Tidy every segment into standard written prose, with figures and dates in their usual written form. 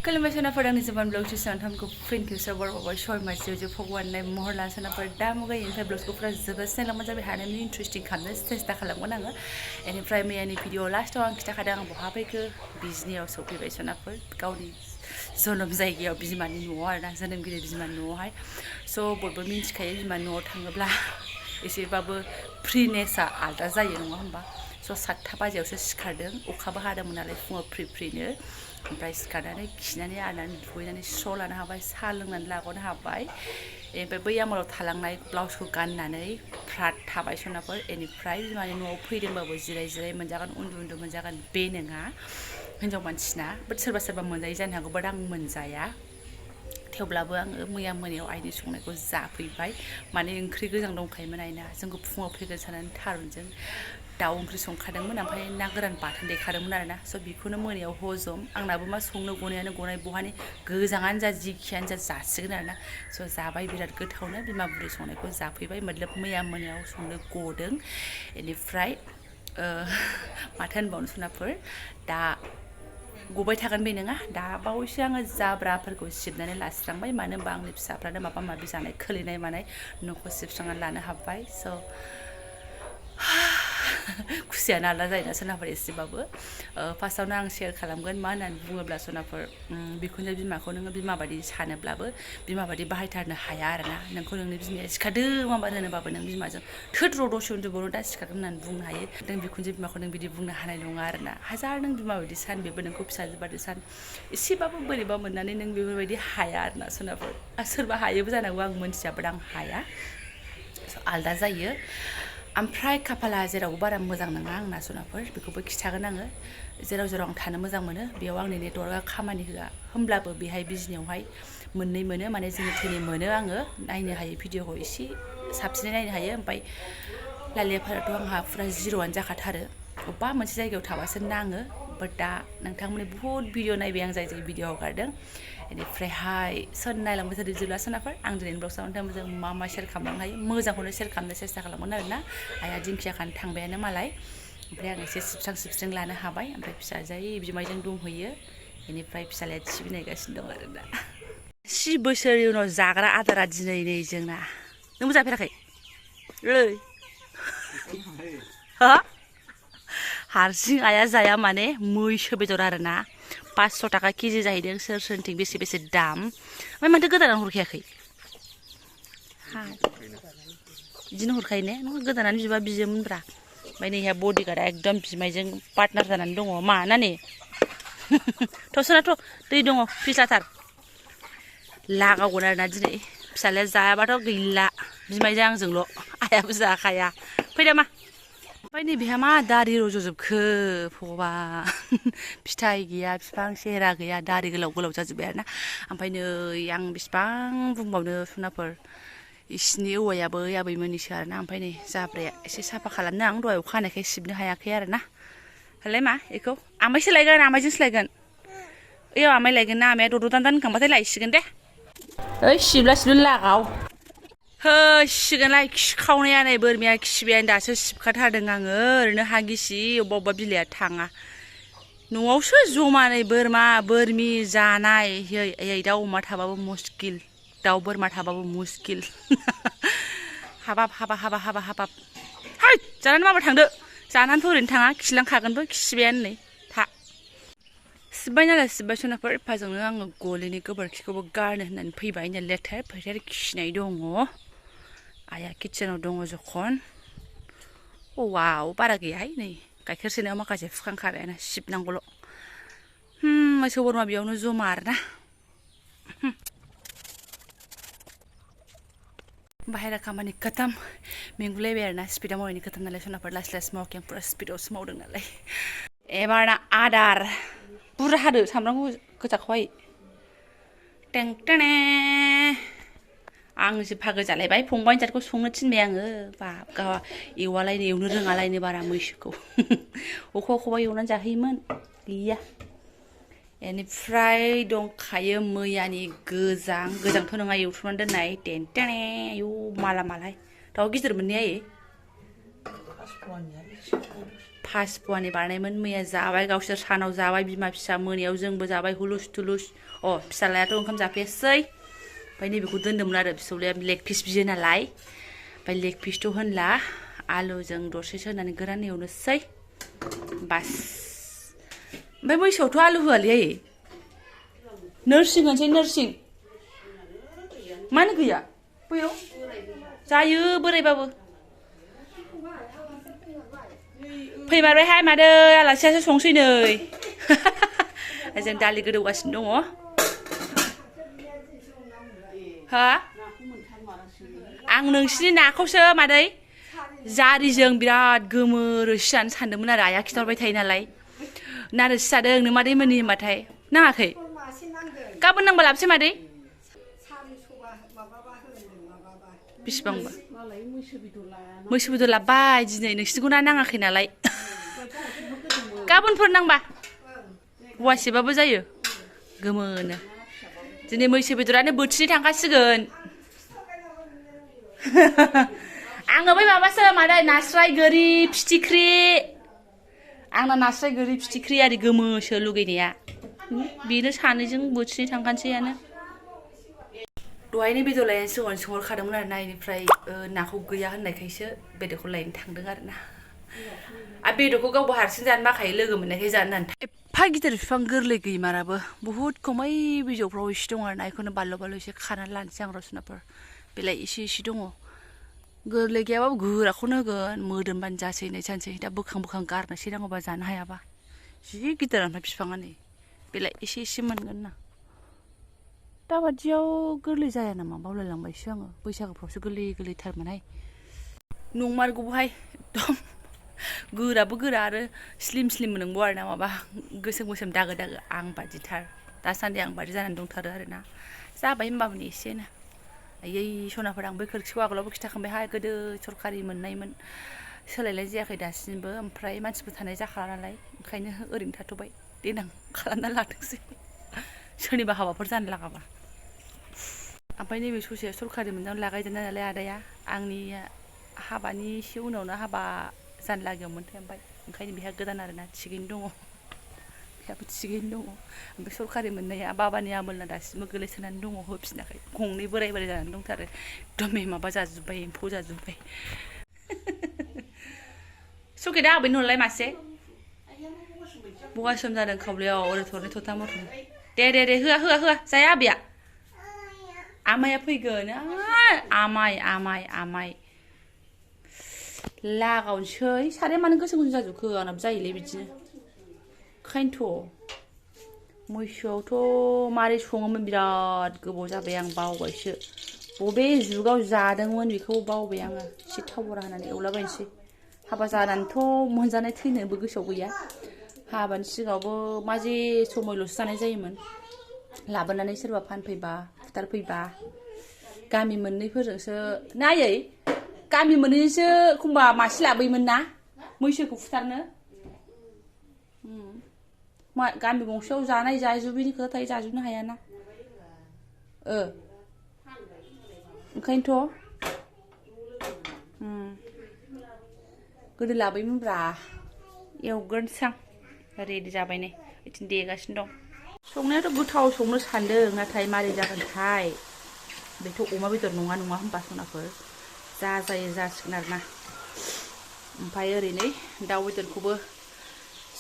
खुलुमबाय सोनाफोर आंनि जबान ब्लग नोंथांमोनखौ फिन खेबसे बराबर सय मासियाव भगवाननाय महर लाना सोनाफोर दा मुगायनिफ्राय ब्लग्सखौ फुरा जोबोद नायलांबाय जाबाय हानायनि इन्ट्रेस्टिं खालामनो सेस्था खालामगोन आङो बेनिफ्राय मैयानि भिडिअ लास्टआव आं खिथाखादों आं बहा फैखो बिजनियाव सफैबाय सोनाफोर गावनि जोनोम जायगायाव बिमानि न'आव आरोना जोनोमगिरि बिमानि न'आवहाय स' बयबो मिन्थिखायो बिमानि न'आव थाङोब्ला एसेबाबो फ्रिनेसआ आलादा जायो नङा होमबा स' 7टा बाजियावसो सिखारदों अखाबो हादोंमोन नालाय फुङाव फ्रिनो ओमफ्राय सिखारनानै खिनानै आरनानै दुगैनानै स्र' लानो हाबाय साहा लोंनानै लागनो हाबाय ओमफ्राय बै आमोलाव थालांनाय ब्लाउसखौ गाननानै फ्राद थाबाय सोनाफोर बेनिफ्राय बिमानि न'आव फैदोंबाबो जिराय जिराय मोनजागोन उन्दु मोनजागोन बे नङा हिन्जाव मानसिना बाट सोरबा मोनजायो जानो हागौ बाट आं मोनजाया थेवब्लाबो आङो मैया मोनायाव आइनि संनायखौ जाफैबाय माने ओंख्रि गोजां दंखायोमोन आइना जोंखौ फुङाव फैगोन साननानै थारुनजों दाउ ओंख्रि संखादोंमोन ओमफ्राय ना गोरान बाथोन देखादोंमोन आरोना स' बेखौनो मोनायाव हजम आंनाबो मा संनो गनायानो गनाय बहानि गोजाङानो जा जिखियानो जा जासिगोन आरोना स' जाबाय बिराद गोथावनो बिमा बुरै संनायखौ जाफैबाय मतलब मैया मोनायाव संनो गदों बेनिफ्राय माथो होनबावनो सोनाफोर दा गबाय थागोन बे नङा दा बावैसो आङो जाब्राफोरखौ सिबनानै लास्रांबाय मानो होनबा आंनि फिसाफ्रानो माबा माबि जानाय खोलिनाय मानाय न'खौ सिबस्रांनानै लानो हाबबाय स' खुसियानो आलादा जायोना सोनाफोर एसेबाबो फार्स्टआवनो आं शेयार खालामगोन मा होननानै बुङोब्ला सोनाफोर बिखुनजो बिमाखौ नोङो बिमा बायदि सानोब्लाबो बिमा बायदि बाहायथारनो हाया आरोना नोंखौ नोंनि बिमाया सिखारदों माबा होनोबाबो नों बिमाजों थोद र' दसे उन्दुबावनो दा सिखारगोन होननानै बुंनो हायो नों बिखुनजो बिमाखौ नों बिदि बुंनो हानाय नङा आरोना हाजार नों बिमा बायदि सान बेबो नोंखौ फिसाजो बायदि सान एसेबाबो बोरैबा मोननानै नों बेफोरबायदि हाया आरोना सोनाफोर सोरबा हायोबो जानांगौ आं मोनथियाबो आं हाया आलदा जायो ओमफ्राय खाफाला जेरावबो बारा मोजां नङा आंना सोनाफोर बेखौबो खिथागोन आङो जेराव आं थानो मोजां मोनो बेयाव आंनि नेटवर्कआ खामानि होआ होमब्लाबो बेहाय बिजनियावहाय मोननै मोनो माने जोंनि थैनि मोनो आङो नायनो हायो भिडिअखौ एसे साबसिनै नायनो हायो ओमफ्राय लालियाफोराथ' आंहा फुरा जिर'आनो जाखाथारो अबेबा मोनसे जायगायाव थाबासो नाङो बाट दा नोंथांमोननि बुहुत भिडिअ नायबाय आं जाय भिडिअ हगारदों बेनिफ्रायहाय सोर नायलांबाय थादों जेब्ला सोनाफोर आं दिनैनि ब्लगआव नोंथांमोनजों मा शेयार खालामलांनो हायो मोजांखौनो शेयार खालामनो सेस्था खालामगोन आरोना आइया दिंखिया खानो थांबायानो मालाय ओमफ्राय आं एसे सिबस्रां लानो हाबाय ओमफ्राय फिसाजाय बिमायजों दंहैयो बेनिफ्राय फिसालाया टिभि नायगासिनो दं आरोना 10 बोसोरनि उनाव जाग्रा आदारा दिनै नै जोंना नोंबो जाफेराखै ओइ हा हारसिं आइया जाया माने मैसो बेदर आरोना 500 थाखा केजि जाहैदों सोर सोरथिं बेसे दाम ओमफ्राय माथो गोदानानै हरखायाखै बिदिनो हरखायो ने नों गोदानानै बिबा बियोमोनब्रा ओमफ्राय नैहा बडिगार्डआ एकदम बिमायजों पार्टनार जानानै दङ मा नानि थ'सोनाथ' दै दङ फिस्लाथार लागावगोन आरोना दिनै फिसालाया जायाबाथ' गैला बिमायजों आंजोंल' आइयाबो जाखाया फैदो मा ओमफ्राय नैबेहा मा दारि रज'जोबखो भगबान फिथाइ गैया बिफां सेहेरा गैया दारि गोलाव जाजोब्बाय आरोना ओमफ्राय नै आं बिसिबां बुंबावनो सोनाफोर इसिनि औवायाबो आबैमोननिसो आरोना ओमफ्राय नै जाब्राया एसे साफा खालामनो आं दहाय अखा हानायखाय सिबनो हायाखै आरोना होलाय मा बेखौ आमायसो लायगोन आमायजोंसो लायगोन ओइयाव आमाय लायगोन ना आमाया दद' दान्दा होनखांबाथाय लायसिगोन दे ओइ सिबला लागाव होसिगोनलाय खिखावनाया नै बोरमाया खिबायानो दासो सिबखाथारदों आङो ओरैनो हा गिसि अबेबा बिलाइया थाङा न'आवसो जमानै बोरमा बोरमि जानाय दाउ अमा थाबाबो मुस्किल दाउ बोरमा थाबाबो मुस्किल हाबाब है जानानै माबा थांदो जानानैथ' ओरैनो थाङा खिलांखागोनबो खिबायानो नै था सिबबाय नालाय सिबबाय सोनाफोर एफाजोंनो आङो गलिनि गोबोरखिखौबौ गारनो होननानै फैबाय नै लेथेर फेथेर खिनाय दङ आइया किटचेनाव दङ जखन वाव बारा गैयाहाय नै गाइखेर सेरनायाव माखासे फुखांखाबायानो सिबनांगौल' मोसौ बोरमा बेयावनो जमा आरोना बाहेरा खामानि खतम मेंगुलायबाय आरोना स्पिडआव मावनायनि खतम नालाय सोनाफोर लासै मावखां फुरा स्पिडआवसो मावदों नालाय एबारना आदार बुरजा हादो सामब्राम गोजाखौहाय टेंटेने आंसो फागो जालायबाय फंबायनि जातखौ संनो थिनबाय आङो बाब गावहा एवनो रोङालायनो बारा मैसोखौ अखौबा एवनानै जाहोयोमोन गैया बेनिफ्राय दंखायो मैयानि गोजांथ' नङा एवथ्रुमनानै दोननाय टेनटेने आयौ मालाय दाउ गिदिर मोननाया 5 फवानि बानायमोन मैया जाबाय गावसोर सानाव जाबाय बिमा फिसा मोनायाव जोंबो जाबाय हुलुस थुलुस फिसालायाथ' ओंखाम जाफैयासै ओमफ्राय नैबेखौ दोन्दोंमोन आरो फिसौलाया लेग पिस बियो नालाय ओमफ्राय लेग पिसथ' होनला आलुजों दरसेसो होनानै गोरान एवनोसै बास ओमफ्राय मैसोआवथ' आलु होआलै आयै नोरसिं होनसै नोरसिं मानो गैया बैयाव जायो बोरायबाबो फैमारबायहाय मादै आलासियासो संसै नै जों दालि गोदौगासिनो दङ हा आं नोंसिनि नाखौसो मादै जारिजों बिराद गोमो रोसि जानो सानदोंमोन आरो आइया खिथाहरबाय थायो नालाय ना रोसि जादों नो मादै मोननि होनबाथाय नाङाखै गाबोन नांबा लाबोसै मादै बेसेबांबा मैसो बेदर लाबबाय दिनै नोंसिनिखौ ना नाङाखै नालाय गाबोनफोर नांबा फवासेबाबो जायो गोमोनो दिनै मैसो बेदरानो बोथिनै थांखासिगोन आङो बै माबासो मादै नास्राय गोरि फिथिख्रि आंना नास्राय गोरि फिथिख्रि आरि गोमोसो लुगैनाया बेनो सानैजों बोथिनै थांखानोसैयानो दहायनो बेदर लायनो सिगाङाव सोंहरखादोंमोन आरो ना बेनिफ्राय नाखौ गैया होननायखायसो बेदरखौ लायनो थांदों आरो ना आरो बेदरखौ गावबो हारसिं जानो बाखायो लोगो मोननायखाय जानो होननानै एफा गिदिर बिफां गोरलै गैमाराबो बुहुद खमै बिजौफ्राव एसे दङ आरो ना बेखौनो बाल्ल' बाल्ल' एसे खानानै लानोसै आं रसुनाफोर बेलाय एसे एसे दङ गोरलै गैयाबाबो गोराखौनो होगोन मोदोमबानो जासै नै सानसै दा बोखां बोखां गारनोसै नांगौबा जानो हायाबा जि गिदिर ओमफ्राय बिफाङा नै बेलाय एसे एसे मोनगोन ना दाबादियाव गोरलै जाया नामा बावलायलांबायसो आङो बैसागोफ्रावसो गोरलै गोरलैथारमोनहाय नंमारगौहाय एकदम गोराबो गोरा आरो स्लिम स्लिम नंगौ आरो ना माबा गोसोम गोसोम दागो दागो आं बादिथार दासान्दि आं बादि जानानै दंथारो आरो ना जाबाय होमबाबो एसेनो आयै सनाफोर आं बै खोरखिखौ आगोलावबो खिथाखांबायहाय गोदो सरखारि मोननायमोन सोलायनाय जायाखै दासिमबो ओमफ्राय मानसिफोर थानाय जाखाला नालाय ओंखायनो ओरैनो थाथ'बाय देनां खालामना लाथोंसै सोरनिबा हाबाफोर जानो लागाबा ओमफ्राय नैबे ससेया सरखारि मोननायाव लागायदोंना नालाय आदाया आंनि हाबानि एसे उनावनो हाबा जानो लागियावमोनथाय ओंखायनो बेहा गोदान आरोना थिगैनो दङ बेहाबो थिगैनो दङ ओमफ्राय सरखारि मोननाया बाबानि आमोलना दासिमबो गोलैसोनानै दङ होफिनाखै गंनै बोराय बोराय जानानै दंथारो एकदम माबा जाजोब्बाय एम्फौ जाजोब्बाय सकेटआ आबैनो हरलाय मासे बगासम जादों खावलायाव ओरै थरनै थरथाम दे होआ होआ होआ जाया आबैया आमाया फैगोन आमाय लागावनोसै साराया मानो गोसोम गोसोम जाजोबखो आंनाबो जायोलै बिदिनो ओंखायनोथ' मैसोआवथ' मारै सङोमोन बिराद गोबाव जाबाय आं बावबायसो बबे जुगाव जादोंमोन बेखौ बावबाय आङो एसे थाव बरा होनानै एवलाबायनोसै हाबा जानानैथ' मोनजानाय थैनोबो गोसोआव गैया हाबानि सिगाङावबो माजे समायल'सो जानाय जायोमोन लाबोनानै सोरबा फानफैबा फुथारफैबा गामि मोननैफोरजोंसो नायै गामि मोननैसो एखमबा मासे लाबोयोमोन ना मैसोखौ फुथारनो गामि गंसेयाव जानाय जाजोबैनि खोथा थायो जाजोबनो हायाना ओंखायनोथ' गोदो लाबोयोमोनब्रा एवग्रोनोसै आं रेडि जाबाय नै बिदिनो देगासिनो दं संनायाथ' गोथाव संनो सान्दों नाथाय मारै जागोनथाय बेथ' अमा बेदर नङा होनबा सनाफोर जाजायो जासिगोन आरोना ओमफ्राय ओरैनो दाउ बेदरखौबो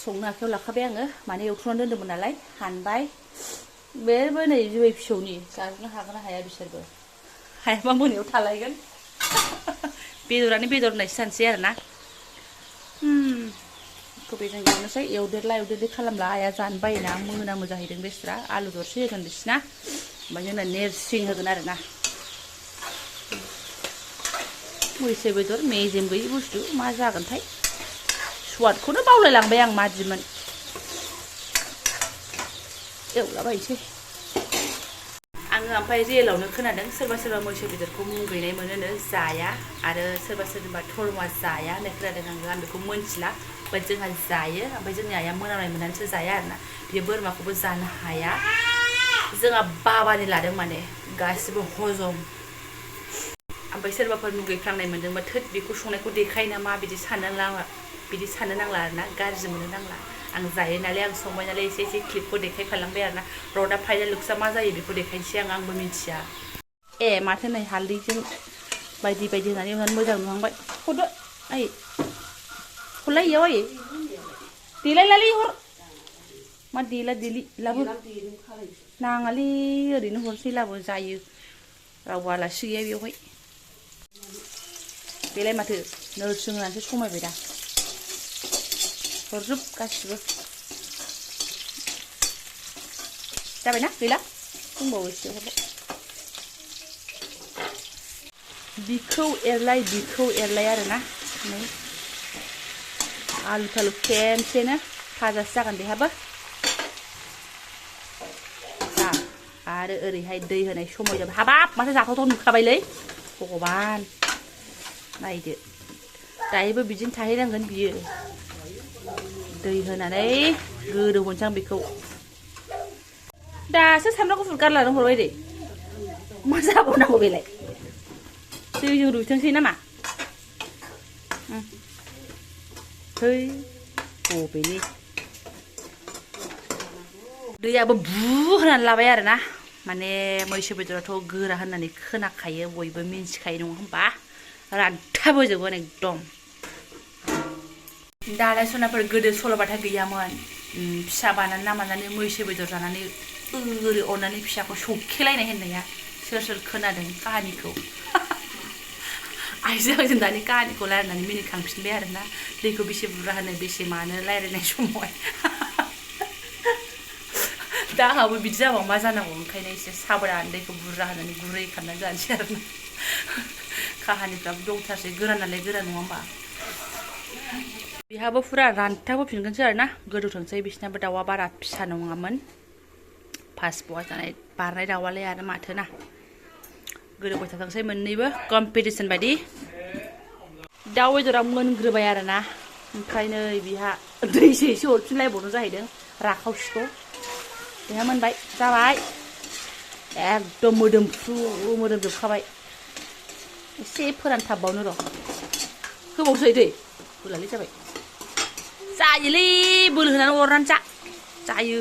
संनो आखायाव लाखाबाय आङो माने एवथ्र'नानै दोन्दोंमोन नालाय हानबाय बेबो नै बिबै फिसौनि जाजोबनो हागोन ना हाया बिसोरबो हायाबा मोनायाव थालायगोन बेदरानो बेदर होननायसो सानसै आरोना बेजों एवनोसै एवदेरला खालामला आइया जानो बायोना मोनामो जाहैदों बेस्रा आलु दरसे होगोन बिसिना ओमफ्राय जोंना नेरसिं होगोन आरोना मैसो बेदर मेजेम गैयि बुस्थु मा जागोनथाय स्वादखौनो बावलायलांबाय आं मादिमोन एवलाबायनोसै आङो ओमफ्राय रियेलावनो खोनादों सोरबा मैसो बेदरखौ मुगैनाय मोनोनो जाया आरो सोरबा धर्मआ जाया होननाय खोनादों आं बेखौ मोनथिला बाट जोंहा जायो ओमफ्राय जोंनि आइया मोनामनाय मोननानैसो जाया आरोना बे बोरमाखौबो जानो हाया जोंहा बाबानि लादों माने गासिबो हजम ओमफ्राय सोरबाफोर मुगैफ्लांनाय मोन्दोंबा थोद बेखौ संनायखौ देखायो नामा बिदि साननो नांला आरोना गाज्रि मोननो नांला आं जायो नालाय आं संबाय नालाय एसे एसे क्लिपखौ देखायफालांबाय आरोना र' दा फाइनाल लुक्सआ मा जायो बेखौ देखायनोसै आंबो मिथिया माथो नै हालदैजों बायदि बायदि होनानै एवनानै मोजां नुहांबाय हरदो आइ हरलाय इयाव आइ देलायलालै हर मा देलि लाबो नाङालै ओरैनो हरसै लाबो जायो रावबो आलासि गैया बेवहाय बेलाय माथो नोरसिं होनानैसो समायबाय दा हरजोब गासिबो जाबायना गैला दंबावो एसे हरबाय बिखौ एरलाय आरोना नै आलु थालु खेनसेनो भाजासो जागोन बेहाबो आरो ओरैहाय दै होनाय समाव जाबाय हाबाब माथो जाथावथाव नुखाबायलै भगबान नायदो दायोबो बिदिनो थाहैनांगोन बियो दै होनानै गोदौहोनोसै आं बेखौ दासो सामब्राम गुफुर गारलानो हरबाय दे मा जाबावनांगौ बेलाय दैजों रुइथोंसै नामा है बबेनि दैयाबो बु होनानै लाबाय आरोना माने मैसो बेदराथ' गोरा होननानै खोनाखायो बयबो मिन्थिखायो नङा होमबा रानथाबोजोबगोन एकदम दालाय सनाफोर गोदो सल'बाथा गैयामोन फिसा बानानै नामानानै मैसो बेदर जानानै ओरै अरनानै फिसाखौ सौखेलायनाय होननाया सोर खोनादों काहानिखौ आइजों दानि काहानिखौ रायलायनानै मिनिखांफिनबाय आरोना दैखौ बेसे बुरजा होनो बेसे मानो रायलायनाय समावहाय दा आंहाबो बिदि जाबा मा जानांगौ ओंखायनो एसे साबधान दैखौ बुरजा होनानै गुरै खालामनानै जानोसै आरोना काहानिफ्राबो दंथारसै गोरा नालाय गोरा नङा होमबा बेहाबो फुरा रानथाब होफिनगोनसै आरोना गोदौथोंसै बिसिनाबो दाउआ बारा फिसा नङामोन 5 पवा जानाय बारनाय दाउआलाय आरो माथो ना गोदौबाय थाथोंसै मोननैबो कम्पिटिसन बायदि दाउ बेदरा मोनग्रोबाय आरोना ओमफ्राय नै बिहा दैसो एसे हरफिनलायबावनो जाहैदों राखावसिखौ बेहा मोनबाय जाबाय एकदम मोदोमजोबखाबाय एसे फोरानथाबबावनो र' होबावसै दै होलालै जाबाय जायोलै बोलो होनानै अरनानै जायो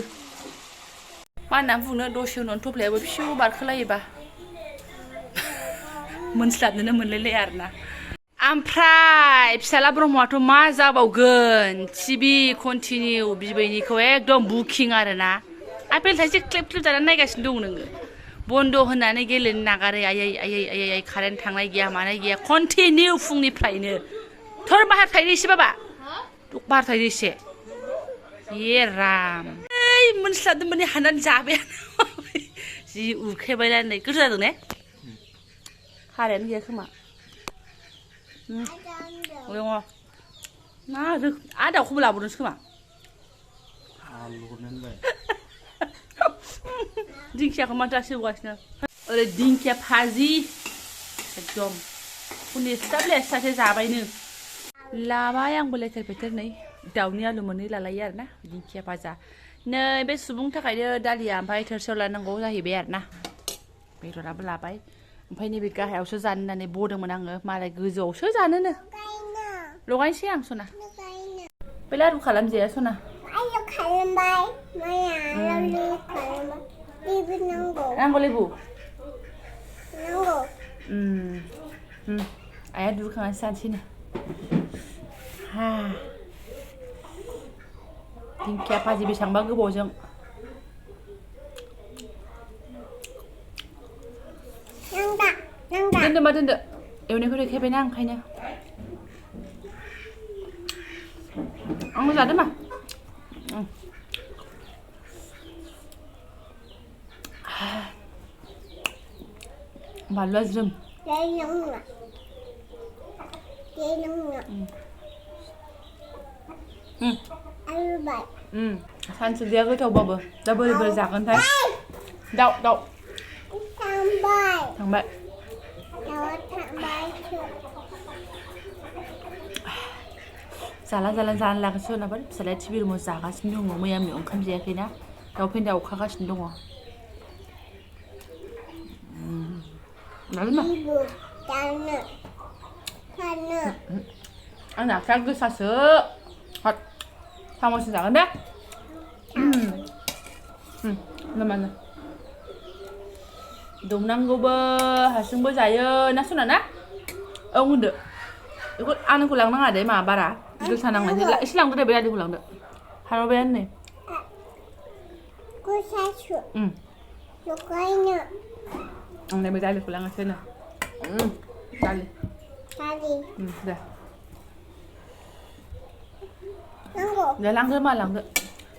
मा होननानै बुंनो दसे उनावनो थफ्लायाबो फिसौ बारखोलायोबा मोनस्लाबनोनो मोनलायलाया आरोना ओमफ्राय फिसाला ब्रह्मआथ' मा जाबावगोन टिभि कन्टिनिउ बिबैनिखौ एकदम बुकिं आरोना आपेल थाइसे क्लिप जानानै नायगासिनो दं नोङो बन्द' होननानै गेलेनो नागारै आयै कारेन्ट थांनाय गैया मानाय गैया कन्टिनिउ फुंनिफ्रायनो थोर बाहार थाइदो एसे बाबा बाहार थाइदो एसे ए राम मोनस्लाबदों माने हाननानै जाबाय जि उखैबायलाय गोथाव जादों ने हारायानो गैया खोमा दङ मा दाउखौबो लाबोदोंसो खोमा दिंखियाखौ मा दासो एवगासिनो ओरै दिंखिया भाजि एकदम सासे जाबायनो लाबाय आंबो लेथेर फेथेर नै दाउनि आलु मोननै लालायो आरोना दिंखिया भाजा नै बे सुबुंनि थाखायनो दालिया ओमफ्राय थोरसियाव लानांगौ जाहैबाय आरोना बेदराबो लाबाय ओमफ्राय नैबे गाहायावसो जानो होननानै बदोंमोन आङो मालाय गोजौआवसो जानोनो लगायनोसै आं सना बे लारु खालामजाया सना नांगौ लेबु आइया दुगैखांनासो जानोसैनो दिंखिया भाजि बेसेबांबा गोबावजों दोनदो एवनायखौ देखायबायना ओंखायनो आंबो जादो मा बानलुआ ज्रोम सानसुलिया गोथावबाबो दा बोरै जागोनथाय दाउ थांबाय जाला जानो लागासिनो सोनाबा फिसालाया टिभि रुमाव जागासिनो दङ मैया ओंखाम जायाखैना दाउ फेन्दा अखागासिनो दङ आंना फिसा गोसासो हट साम'सजों जागोन दे माने दौनांगौबो हारसिंबो जायो ना सना ना औ होनदो बेखौ आंनिखौ लांनाङा दे मा बारा गोसा नांनायसो एसे लांदो दे बे आदैखौ लांदो हारबायानो नै आं नै बे दालिखौ लांनोसै नो दालि दे दे लांदो मा लांदो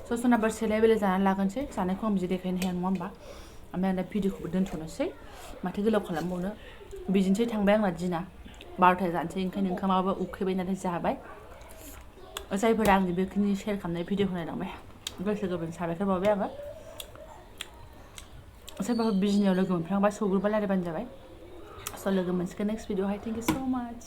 ससनाफोर सेलाय बेलाय जानानै लागोनसै जानायखौ आं बिदि देखायनो हाया नङा होमबा ओमफ्राय आं दा भिडिअखौबो दोनथ'नोसै माथो गोलाव खालामबावनो बिदिनोसै थांबाय आंना दिना 12था जानोसै ओंखायनो ओंखामाबो उखैबाय नालाय जाबाय जायफोरा आंनि बेखिनि शेयार खालामनाय भिडिअखौ नायलांबाय गोसो गोरबोनि साबायखर बावबाय आङो सोरबाफोर बिजनियाव लोगो मोनफ्लांबा सौग्रोबा रायलायबानो जाबाय स' लोगो मोनसिगोन नेक्स्ट भिडिअआवहाय थेंक इउ स' माच